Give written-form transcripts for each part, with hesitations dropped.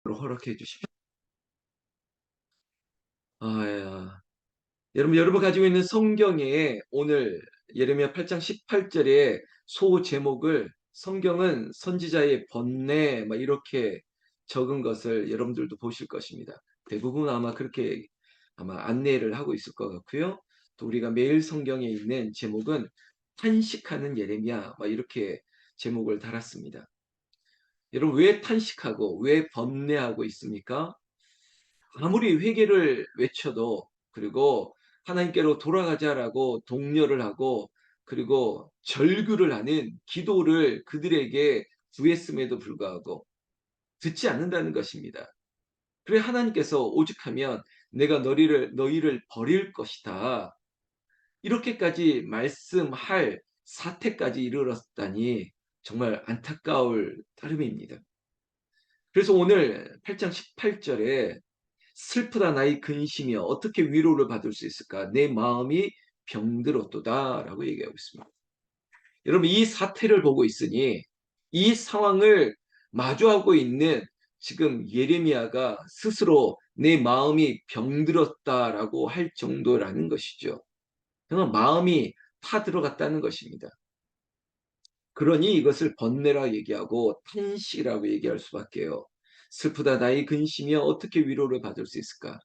허락해 주십시오. 아, 여러분 가지고 있는 성경에 오늘 예레미야 8장 18절에 소 제목을 성경은 선지자의 번뇌 막 이렇게 적은 것을 여러분들도 보실 것입니다. 대부분 아마 그렇게 아마 안내를 하고 있을 것 같고요. 또 우리가 매일 성경에 있는 제목은 탄식하는 예레미야 막 이렇게 제목을 달았습니다. 여러분 왜 탄식하고 왜 번뇌하고 있습니까? 아무리 회개를 외쳐도 그리고 하나님께로 돌아가자라고 독려를 하고 그리고 절규를 하는 기도를 그들에게 구했음에도 불구하고 듣지 않는다는 것입니다. 그래 하나님께서 오죽하면 내가 너희를 버릴 것이다. 이렇게까지 말씀할 사태까지 이르렀다니 정말 안타까울 따름입니다. 그래서 오늘 8장 18절에 슬프다 나의 근심이여 어떻게 위로를 받을 수 있을까? 내 마음이 병들었도다 라고 얘기하고 있습니다. 여러분 이 사태를 보고 있으니 이 상황을 마주하고 있는 지금 예레미야가 스스로 내 마음이 병들었다라고 할 정도라는 것이죠. 그냥 마음이 타들어갔다는 것입니다. 그러니 이것을 번뇌라 얘기하고 탄식이라고 얘기할 수밖에요. 슬프다 나의 근심이여 어떻게 위로를 받을 수 있을까?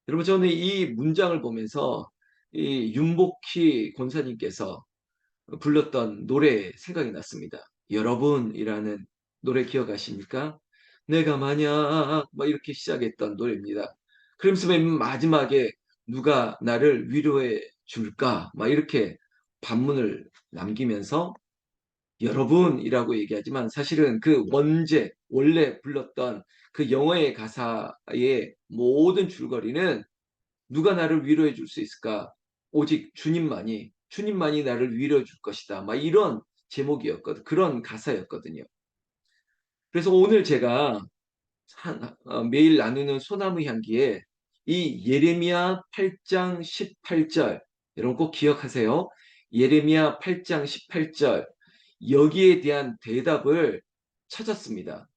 여러분 저는 이 문장을 보면서 이 윤복희 권사님께서 불렀던 노래 생각이 났습니다. 여러분이라는 노래 기억하십니까? 내가 만약 뭐 이렇게 시작했던 노래입니다. 그러면서 맨 마지막에 누가 나를 위로해 줄까? 막 이렇게 반문을 남기면서 여러분이라고 얘기하지만 사실은 그 원래 불렀던 그 영어의 가사의 모든 줄거리는 누가 나를 위로해 줄 수 있을까? 오직 주님만이 나를 위로해 줄 것이다. 막 이런 제목이었거든. 그런 가사였거든요. 그래서 오늘 제가 매일 나누는 소나무 향기에 이 예레미야 8장 18절 여러분 꼭 기억하세요. 예레미야 8장 18절 여기에 대한 대답을 찾았습니다.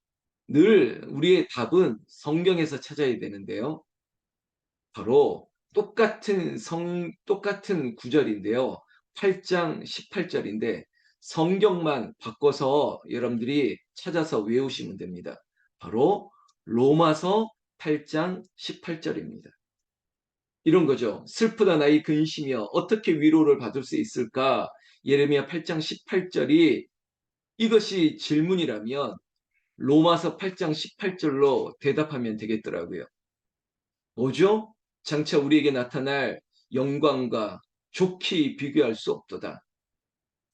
늘 우리의 답은 성경에서 찾아야 되는데요. 바로 똑같은 구절인데요. 8장 18절인데 성경만 바꿔서 여러분들이 찾아서 외우시면 됩니다. 바로 로마서 8장 18절입니다. 이런 거죠. 슬프다 나의 근심이여 어떻게 위로를 받을 수 있을까? 예레미야 8장 18절이 이것이 질문이라면 로마서 8장 18절로 대답하면 되겠더라고요. 뭐죠? 장차 우리에게 나타날 영광과 좋게 비교할 수 없도다.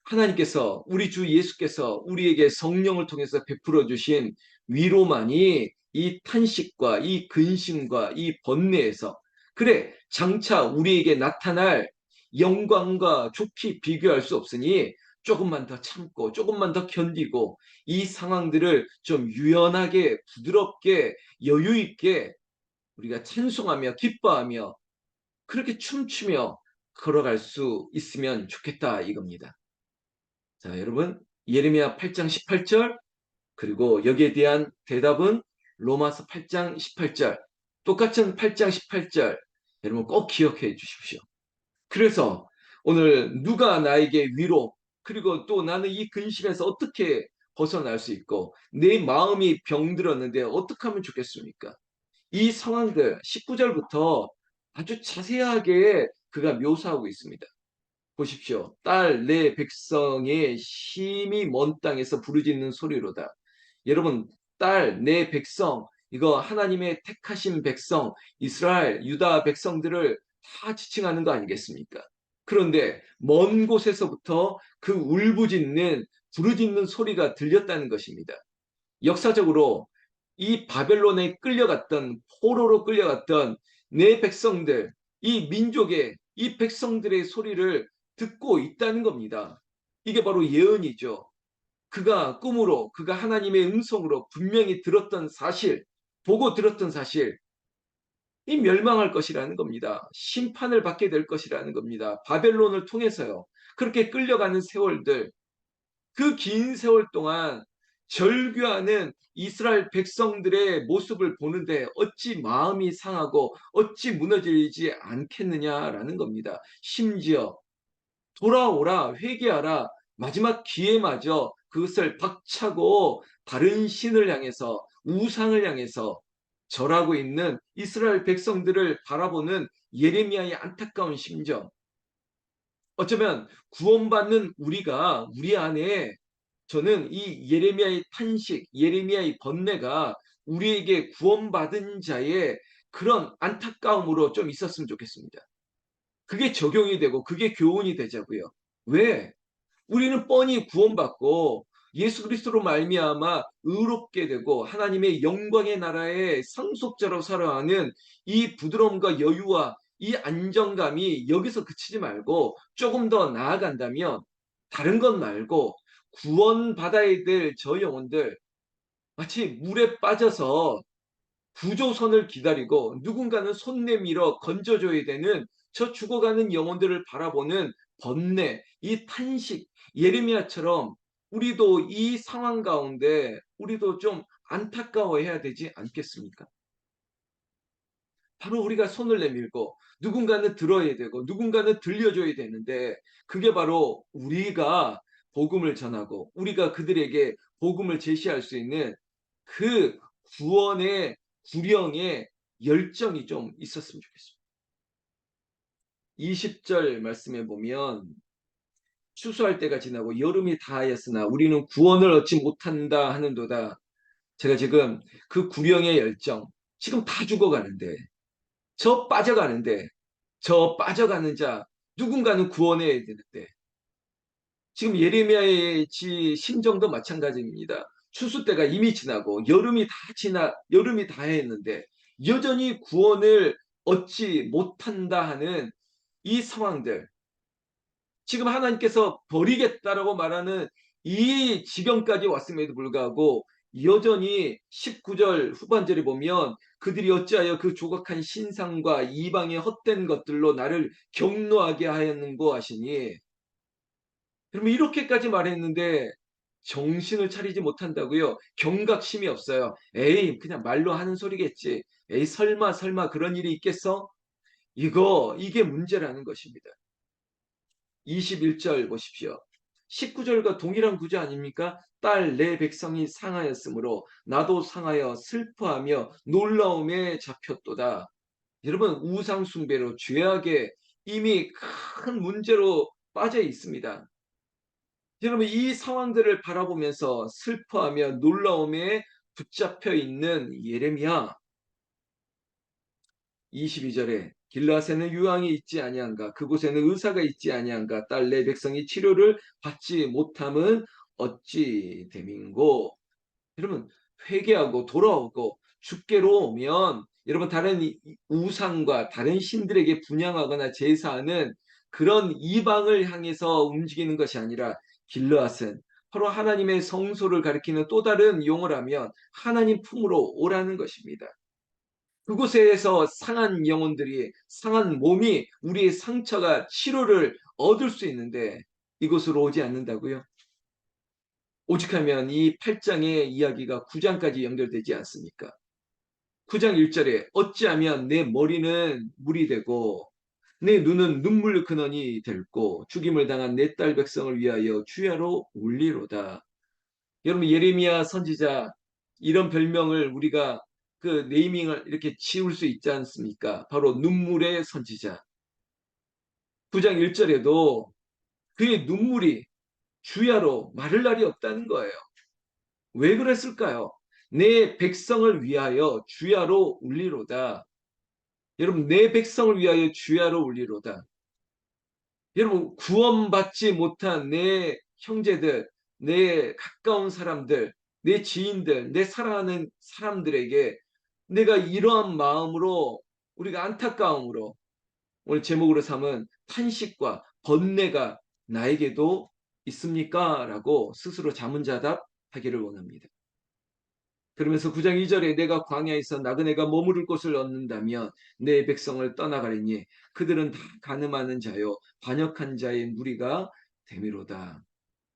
하나님께서 우리 주 예수께서 우리에게 성령을 통해서 베풀어 주신 위로만이 이 탄식과 이 근심과 이 번뇌에서 그래 장차 우리에게 나타날 영광과 좋게 비교할 수 없으니 조금만 더 참고 조금만 더 견디고 이 상황들을 좀 유연하게 부드럽게 여유 있게 우리가 찬송하며 기뻐하며 그렇게 춤추며 걸어갈 수 있으면 좋겠다 이겁니다. 자, 여러분 예레미야 8장 18절 그리고 여기에 대한 대답은 로마서 8장 18절 똑같은 8장 18절 여러분 꼭 기억해 주십시오. 그래서 오늘 누가 나에게 위로 그리고 또 나는 이 근심에서 어떻게 벗어날 수 있고 내 마음이 병들었는데 어떻게 하면 좋겠습니까? 이 상황들 19절부터 아주 자세하게 그가 묘사하고 있습니다. 보십시오. 딸 내 백성의 심히 먼 땅에서 부르짖는 소리로다. 여러분 딸 내 백성 이거 하나님의 택하신 백성 이스라엘 유다 백성들을 다 지칭하는 거 아니겠습니까? 그런데 먼 곳에서부터 그 울부짖는 부르짖는 소리가 들렸다는 것입니다. 역사적으로 이 바벨론에 끌려갔던 포로로 끌려갔던 내 백성들, 이 민족의 이 백성들의 소리를 듣고 있다는 겁니다. 이게 바로 예언이죠. 그가 꿈으로, 그가 하나님의 음성으로 분명히 들었던 사실, 보고 들었던 사실, 이 멸망할 것이라는 겁니다. 심판을 받게 될 것이라는 겁니다. 바벨론을 통해서요. 그렇게 끌려가는 세월들, 그 긴 세월 동안 절규하는 이스라엘 백성들의 모습을 보는데 어찌 마음이 상하고 어찌 무너지지 않겠느냐라는 겁니다. 심지어 돌아오라, 회개하라, 마지막 기회마저 그것을 박차고 다른 신을 향해서, 우상을 향해서 절하고 있는 이스라엘 백성들을 바라보는 예레미야의 안타까운 심정. 어쩌면 구원받는 우리가 우리 안에, 저는 이 예레미야의 탄식, 예레미야의 번뇌가 우리에게 구원받은 자의 그런 안타까움으로 좀 있었으면 좋겠습니다. 그게 적용이 되고 그게 교훈이 되자고요. 왜? 우리는 뻔히 구원받고 예수 그리스도로 말미암아 의롭게 되고 하나님의 영광의 나라의 상속자로 살아가는 이 부드러움과 여유와 이 안정감이 여기서 그치지 말고 조금 더 나아간다면, 다른 것 말고 구원받아야 될 저 영혼들, 마치 물에 빠져서 구조선을 기다리고 누군가는 손 내밀어 건져줘야 되는 저 죽어가는 영혼들을 바라보는 번뇌, 이 탄식, 예레미야처럼 우리도 이 상황 가운데 우리도 좀 안타까워해야 되지 않겠습니까? 바로 우리가 손을 내밀고 누군가는 들어야 되고 누군가는 들려줘야 되는데, 그게 바로 우리가 복음을 전하고 우리가 그들에게 복음을 제시할 수 있는 그 구원의 구령의 열정이 좀 있었으면 좋겠습니다. 20절 말씀에 보면 추수할 때가 지나고 여름이 다하였으나 우리는 구원을 얻지 못한다 하는도다. 제가 지금 그 구령의 열정, 지금 다 죽어가는데, 저 빠져가는 자 누군가는 구원해야 되는데, 지금 예레미야의 심정도 마찬가지입니다. 추수 때가 이미 지나고 여름이 다 했는데 여전히 구원을 얻지 못한다 하는 이 상황들, 지금 하나님께서 버리겠다라고 말하는 이 지경까지 왔음에도 불구하고 여전히 19절 후반절에 보면 그들이 어찌하여 그 조각한 신상과 이방의 헛된 것들로 나를 경노하게 하였는고 하시니, 여러분 이렇게까지 말했는데 정신을 차리지 못한다고요? 경각심이 없어요. 에이, 그냥 말로 하는 소리겠지. 에이, 설마 그런 일이 있겠어? 이게 문제라는 것입니다. 21절 보십시오. 19절과 동일한 구조 아닙니까? 딸 내 백성이 상하였으므로 나도 상하여 슬퍼하며 놀라움에 잡혔도다. 여러분 우상 숭배로 죄악에 이미 큰 문제로 빠져 있습니다. 여러분 이 상황들을 바라보면서 슬퍼하며 놀라움에 붙잡혀 있는 예레미야, 22절에 길라앗에는 유황이 있지 아니한가, 그곳에는 의사가 있지 아니한가, 딸 내 백성이 치료를 받지 못함은 어찌 됨인고. 여러분 회개하고 돌아오고 주께로 오면, 여러분 다른 우상과 다른 신들에게 분향하거나 제사하는 그런 이방을 향해서 움직이는 것이 아니라, 길르앗은 바로 하나님의 성소를 가리키는 또 다른 용어라면 하나님 품으로 오라는 것입니다. 그곳에서 상한 영혼들이, 상한 몸이, 우리의 상처가 치료를 얻을 수 있는데 이곳으로 오지 않는다고요? 오직하면 이 8장의 이야기가 9장까지 연결되지 않습니까? 9장 1절에 어찌하면 내 머리는 물이 되고 내 눈은 눈물 근원이 될고 죽임을 당한 내 딸 백성을 위하여 주야로 울리로다. 여러분 예레미야 선지자, 이런 별명을 우리가 그 네이밍을 이렇게 지울 수 있지 않습니까? 바로 눈물의 선지자. 9장 1절에도 그의 눈물이 주야로 마를 날이 없다는 거예요. 왜 그랬을까요? 내 백성을 위하여 주야로 울리로다. 여러분 내 백성을 위하여 주야로 울리로다. 여러분 구원받지 못한 내 형제들, 내 가까운 사람들, 내 지인들, 내 사랑하는 사람들에게 내가 이러한 마음으로, 우리가 안타까움으로 오늘 제목으로 삼은 탄식과 번뇌가 나에게도 있습니까? 라고 스스로 자문자답하기를 원합니다. 그러면서 9장 2절에 내가 광야에서 나그네가 머무를 곳을 얻는다면 내 백성을 떠나가리니 그들은 다 간음하는 자요 반역한 자의 무리가 되미로다.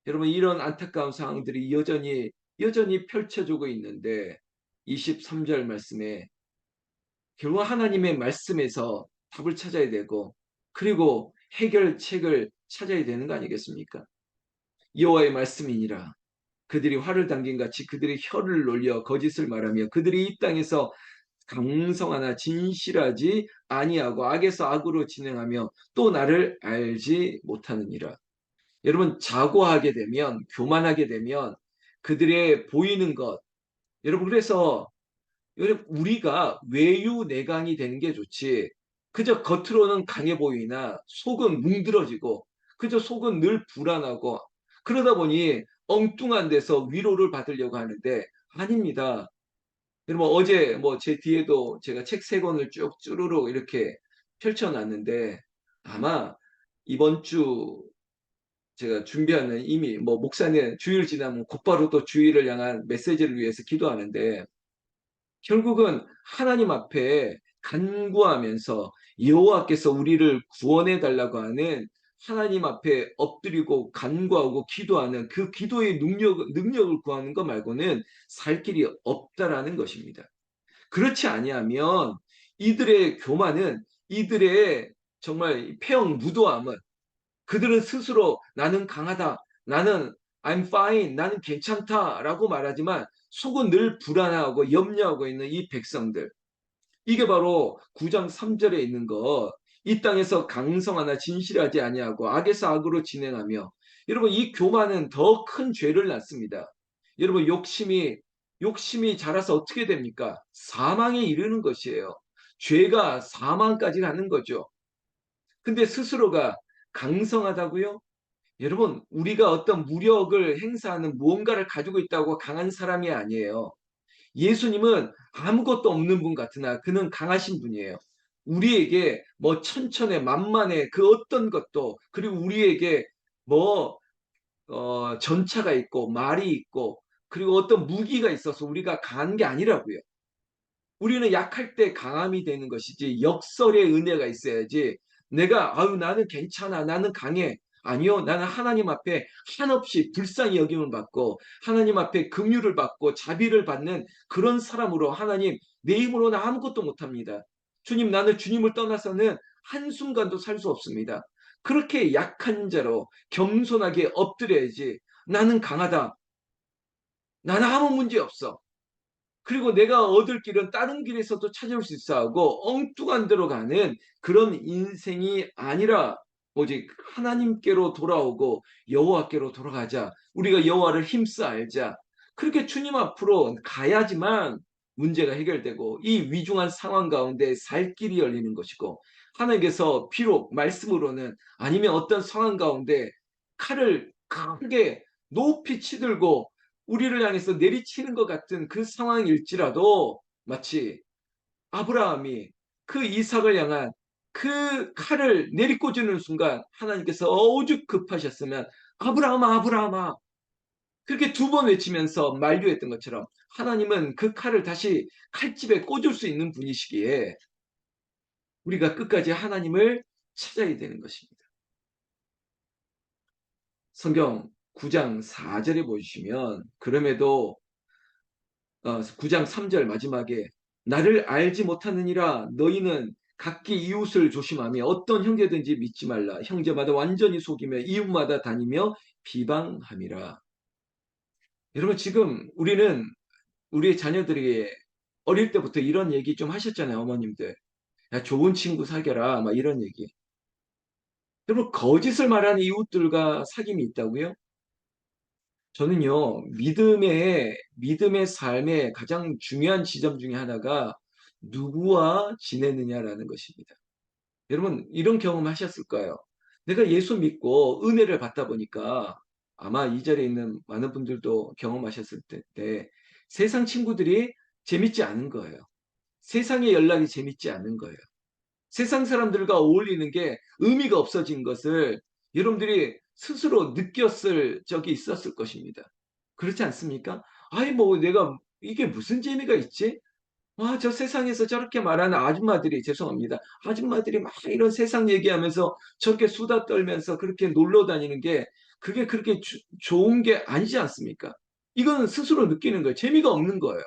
여러분 이런 안타까운 상황들이 여전히 여전히 펼쳐지고 있는데 23절 말씀에 결국 하나님의 말씀에서 답을 찾아야 되고 그리고 해결책을 찾아야 되는 거 아니겠습니까? 여호와의 말씀이니라. 그들이 화를 당긴 같이 그들이 혀를 놀려 거짓을 말하며 그들이 이 땅에서 강성하나 진실하지 아니하고 악에서 악으로 진행하며 또 나를 알지 못하느니라. 여러분 자고하게 되면 교만하게 되면 그들의 보이는 것 여러분 그래서 여러분 우리가 외유내강이 되는 게 좋지 그저 겉으로는 강해 보이나 속은 뭉들어지고 그저 속은 늘 불안하고 그러다 보니 엉뚱한 데서 위로를 받으려고 하는데 아닙니다. 여러분 어제 뭐 제 뒤에도 제가 책 세 권을 쭉 쭈루룩 이렇게 펼쳐놨는데 아마 이번 주 제가 준비하는 이미 뭐 목사님 주일 지나면 곧바로 또 주일을 향한 메시지를 위해서 기도하는데 결국은 하나님 앞에 간구하면서 여호와께서 우리를 구원해 달라고 하는 하나님 앞에 엎드리고 간구하고 기도하는 그 기도의 능력을 구하는 것 말고는 살 길이 없다라는 것입니다. 그렇지 아니하면 이들의 교만은 이들의 정말 폐영무도함은 그들은 스스로 나는 강하다, 나는 I'm fine, 나는 괜찮다라고 말하지만 속은 늘 불안하고 염려하고 있는 이 백성들. 이게 바로 9장 3절에 있는 것. 이 땅에서 강성하나 진실하지 아니하고 악에서 악으로 진행하며 여러분 이 교만은 더 큰 죄를 낳습니다. 여러분 욕심이 자라서 어떻게 됩니까? 사망에 이르는 것이에요. 죄가 사망까지 가는 거죠. 근데 스스로가 강성하다고요? 여러분, 우리가 어떤 무력을 행사하는 무언가를 가지고 있다고 강한 사람이 아니에요. 예수님은 아무것도 없는 분 같으나 그는 강하신 분이에요. 우리에게 뭐 천천에 만만에 그 어떤 것도 그리고 우리에게 뭐 전차가 있고 말이 있고 그리고 어떤 무기가 있어서 우리가 강한 게 아니라고요. 우리는 약할 때 강함이 되는 것이지 역설의 은혜가 있어야지 내가 아유 나는 괜찮아 나는 강해 아니요 나는 하나님 앞에 한없이 불쌍히 여김을 받고 하나님 앞에 긍휼을 받고 자비를 받는 그런 사람으로 하나님 내 힘으로는 아무것도 못합니다. 주님 나는 주님을 떠나서는 한순간도 살 수 없습니다. 그렇게 약한 자로 겸손하게 엎드려야지 나는 강하다 나는 아무 문제 없어 그리고 내가 얻을 길은 다른 길에서도 찾을 수 있어 하고 엉뚱한 데로 가는 그런 인생이 아니라 오직 하나님께로 돌아오고 여호와께로 돌아가자. 우리가 여호와를 힘써 알자. 그렇게 주님 앞으로 가야지만 문제가 해결되고 이 위중한 상황 가운데 살 길이 열리는 것이고 하나님께서 비록 말씀으로는 아니면 어떤 상황 가운데 칼을 크게 높이 치들고 우리를 향해서 내리치는 것 같은 그 상황일지라도 마치 아브라함이 그 이삭을 향한 그 칼을 내리꽂는 순간 하나님께서 오죽 급하셨으면 아브라함아 아브라함아 그렇게 두 번 외치면서 만류했던 것처럼 하나님은 그 칼을 다시 칼집에 꽂을 수 있는 분이시기에 우리가 끝까지 하나님을 찾아야 되는 것입니다. 성경 9장 4절에 보시면 그럼에도 9장 3절 마지막에 나를 알지 못하느니라 너희는 각기 이웃을 조심하며 어떤 형제든지 믿지 말라 형제마다 완전히 속이며 이웃마다 다니며 비방함이라. 여러분 지금 우리는 우리의 자녀들에게 어릴 때부터 이런 얘기 좀 하셨잖아요 어머님들. 야 좋은 친구 사겨라 막 이런 얘기. 여러분 거짓을 말하는 이웃들과 사귐이 있다고요? 저는요, 믿음의 삶의 가장 중요한 지점 중에 하나가 누구와 지내느냐라는 것입니다. 여러분, 이런 경험 하셨을까요? 내가 예수 믿고 은혜를 받다 보니까 아마 이 자리에 있는 많은 분들도 경험하셨을 때 세상 친구들이 재밌지 않은 거예요. 세상의 연락이 재밌지 않은 거예요. 세상 사람들과 어울리는 게 의미가 없어진 것을 여러분들이 스스로 느꼈을 적이 있었을 것입니다. 그렇지 않습니까? 아이, 뭐, 내가, 이게 무슨 재미가 있지? 아, 저 세상에서 저렇게 말하는 아줌마들이, 죄송합니다. 아줌마들이 막 이런 세상 얘기하면서 저렇게 수다 떨면서 그렇게 놀러 다니는 게 그게 그렇게 좋은 게 아니지 않습니까? 이거는 스스로 느끼는 거예요. 재미가 없는 거예요.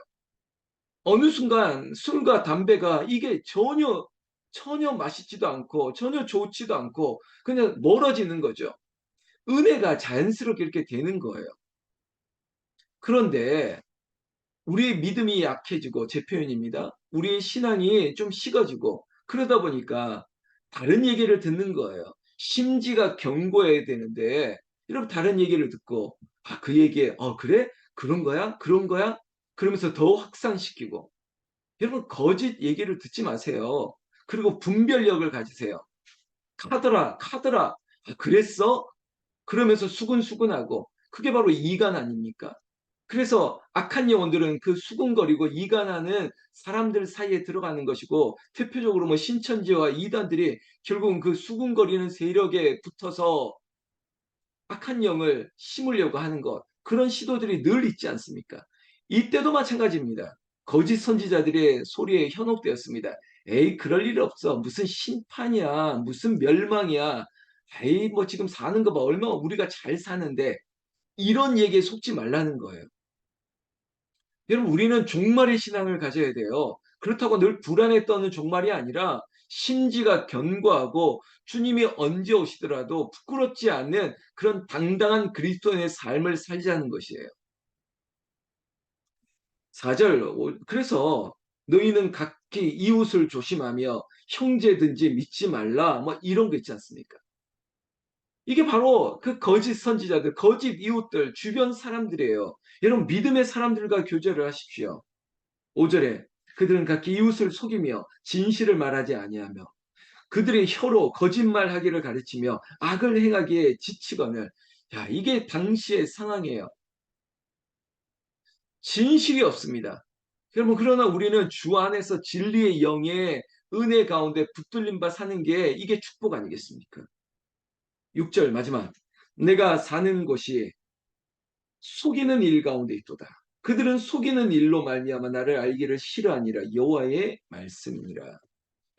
어느 순간 술과 담배가 이게 전혀 맛있지도 않고 전혀 좋지도 않고 그냥 멀어지는 거죠. 은혜가 자연스럽게 이렇게 되는 거예요. 그런데 우리의 믿음이 약해지고 제 표현입니다. 우리의 신앙이 좀 식어지고 그러다 보니까 다른 얘기를 듣는 거예요. 심지가 견고해야 되는데 여러분 다른 얘기를 듣고 아, 그 얘기에 그래? 그런 거야? 그런 거야? 그러면서 더 확산시키고 여러분 거짓 얘기를 듣지 마세요. 그리고 분별력을 가지세요. 카더라, 카더라. 아, 그랬어? 그러면서 수근수근하고 그게 바로 이간 아닙니까? 그래서 악한 영혼들은 그 수군거리고 이간하는 사람들 사이에 들어가는 것이고 대표적으로 뭐 신천지와 이단들이 결국은 그 수군거리는 세력에 붙어서 악한 영을 심으려고 하는 것 그런 시도들이 늘 있지 않습니까? 이때도 마찬가지입니다. 거짓 선지자들의 소리에 현혹되었습니다. 에이 그럴 일 없어. 무슨 심판이야. 무슨 멸망이야. 에이 뭐 지금 사는 거 봐. 얼마나 우리가 잘 사는데 이런 얘기에 속지 말라는 거예요. 여러분, 우리는 종말의 신앙을 가져야 돼요. 그렇다고 늘 불안에 떠는 종말이 아니라 심지가 견고하고 주님이 언제 오시더라도 부끄럽지 않는 그런 당당한 그리스도인의 삶을 살자는 것이에요. 4절, 그래서 너희는 각기 이웃을 조심하며 형제든지 믿지 말라, 뭐 이런 거 있지 않습니까? 이게 바로 그 거짓 선지자들, 거짓 이웃들, 주변 사람들이에요. 여러분, 믿음의 사람들과 교제를 하십시오. 5절에 그들은 각기 이웃을 속이며 진실을 말하지 아니하며 그들의 혀로 거짓말하기를 가르치며 악을 행하기에 지치거늘. 야, 이게 당시의 상황이에요. 진실이 없습니다. 여러분, 그러나 우리는 주 안에서 진리의 영의 은혜 가운데 붙들림 바 사는 게 이게 축복 아니겠습니까? 6절 마지막. 내가 사는 곳이 속이는 일 가운데 있도다. 그들은 속이는 일로 말미암아 나를 알기를 싫어하니라. 여호와의 말씀이니라.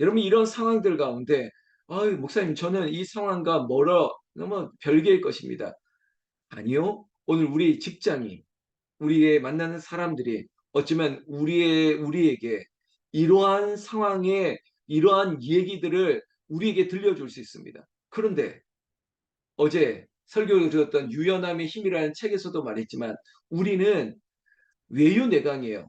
여러분 이런 상황들 가운데 목사님 저는 이 상황과 멀어 너무 별개의 것입니다. 아니요. 오늘 우리 직장이 우리의 만나는 사람들이 어쩌면 우리에게 이러한 상황에 이러한 얘기들을 우리에게 들려줄 수 있습니다. 그런데 어제 설교를 들었던 유연함의 힘이라는 책에서도 말했지만 우리는 외유내강이에요.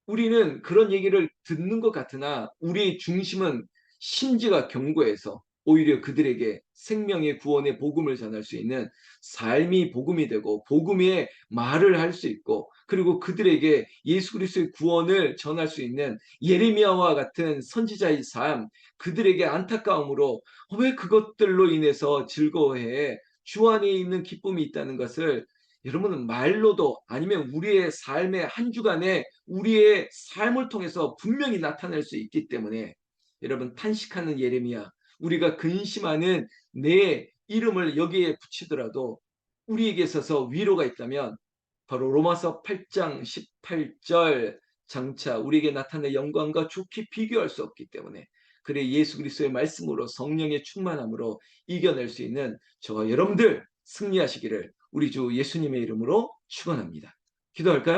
우리는 그런 얘기를 듣는 것 같으나 우리의 중심은 심지가 견고해서 오히려 그들에게 생명의 구원의 복음을 전할 수 있는 삶이 복음이 되고 복음의 말을 할 수 있고 그리고 그들에게 예수 그리스도의 구원을 전할 수 있는 예레미야와 같은 선지자의 삶, 그들에게 안타까움으로 왜 그것들로 인해서 즐거워해? 주 안에 있는 기쁨이 있다는 것을 여러분은 말로도 아니면 우리의 삶의 한 주간에 우리의 삶을 통해서 분명히 나타낼 수 있기 때문에 여러분 탄식하는 예레미야 우리가 근심하는 내 이름을 여기에 붙이더라도 우리에게 있어서 위로가 있다면 바로 로마서 8장 18절 장차 우리에게 나타낼 영광과 좋게 비교할 수 없기 때문에 그래 예수 그리스도의 말씀으로 성령의 충만함으로 이겨낼 수 있는 저와 여러분들 승리하시기를 우리 주 예수님의 이름으로 축원합니다. 기도할까요?